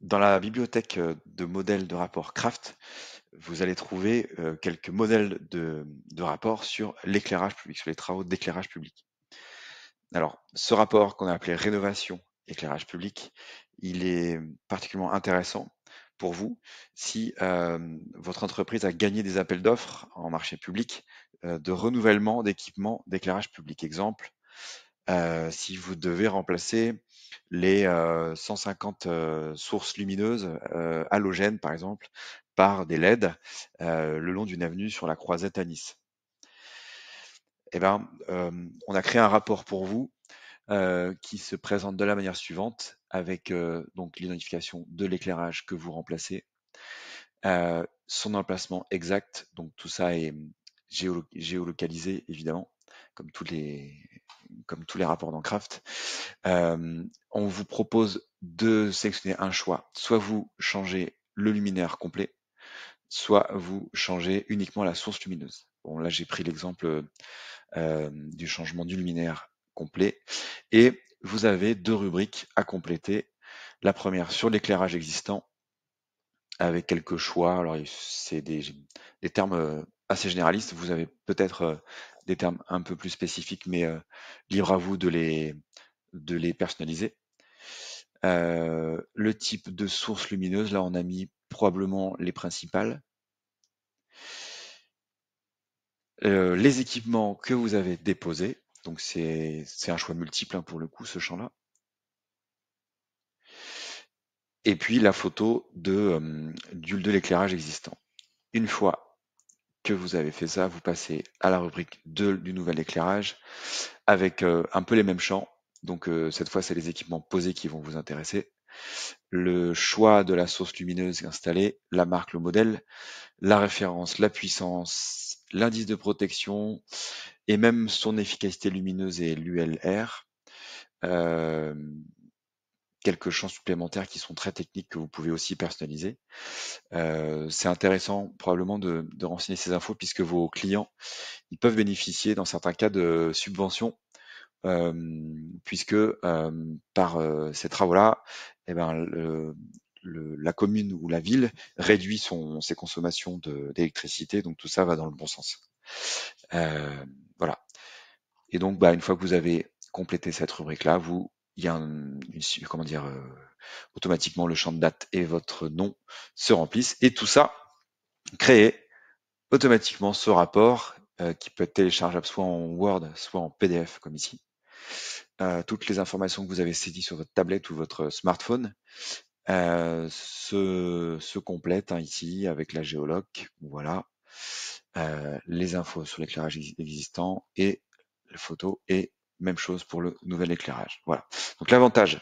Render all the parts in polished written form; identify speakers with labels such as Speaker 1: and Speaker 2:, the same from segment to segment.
Speaker 1: Dans la bibliothèque de modèles de rapports Craft, vous allez trouver quelques modèles de rapports sur l'éclairage public, sur les travaux d'éclairage public. Alors, ce rapport qu'on a appelé rénovation éclairage public, il est particulièrement intéressant pour vous si votre entreprise a gagné des appels d'offres en marché public de renouvellement d'équipements d'éclairage public. Exemple, si vous devez remplacer les 150 sources lumineuses halogènes, par exemple, par des LED le long d'une avenue sur la Croisette à Nice. Eh ben, on a créé un rapport pour vous qui se présente de la manière suivante, avec donc l'identification de l'éclairage que vous remplacez, son emplacement exact, donc tout ça est géolocalisé évidemment, comme comme tous les rapports dans Craft. On vous propose de sélectionner un choix. Soit vous changez le luminaire complet, soit vous changez uniquement la source lumineuse. Bon, là, j'ai pris l'exemple du changement du luminaire complet. Et vous avez deux rubriques à compléter. La première sur l'éclairage existant, avec quelques choix. Alors, c'est des termes assez généralistes. Vous avez peut-être des termes un peu plus spécifiques, mais libre à vous de les personnaliser. Le type de source lumineuse, là on a mis probablement les principales. Les équipements que vous avez déposés, donc c'est un choix multiple hein, pour le coup ce champ-là. Et puis la photo de l'éclairage existant. Une fois que vous avez fait ça, vous passez à la rubrique du nouvel éclairage avec un peu les mêmes champs. Donc cette fois c'est les équipements posés qui vont vous intéresser. Le choix de la source lumineuse installée, la marque, le modèle, la référence, la puissance, l'indice de protection et même son efficacité lumineuse et l'ULR. Euh, quelques champs supplémentaires qui sont très techniques que vous pouvez aussi personnaliser. C'est intéressant probablement de renseigner ces infos puisque vos clients ils peuvent bénéficier dans certains cas de subventions euh, puisque par ces travaux-là, eh ben, la commune ou la ville réduit ses consommations d'électricité, donc tout ça va dans le bon sens. Voilà. Et donc, bah, une fois que vous avez complété cette rubrique-là, il y a comment dire, automatiquement le champ de date et votre nom se remplissent, et tout ça crée automatiquement ce rapport qui peut être téléchargeable soit en Word, soit en PDF comme ici. Toutes les informations que vous avez saisies sur votre tablette ou votre smartphone se complètent hein, ici avec la géoloc. Voilà, les infos sur l'éclairage existant et les photos et même chose pour le nouvel éclairage. Voilà. Donc l'avantage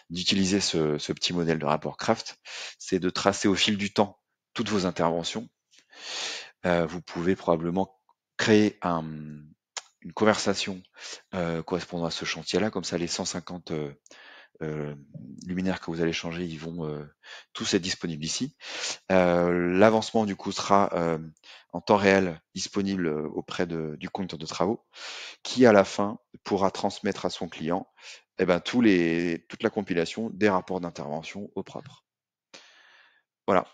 Speaker 1: d'utiliser ce petit modèle de rapport Craft, c'est de tracer au fil du temps toutes vos interventions. Vous pouvez probablement créer une conversation correspondant à ce chantier-là, comme ça les 150 luminaires que vous allez changer, ils vont tous être disponibles ici. L'avancement du coup sera en temps réel disponible auprès du conducteur de travaux, qui à la fin pourra transmettre à son client eh ben, toute la compilation des rapports d'intervention au propre. Voilà.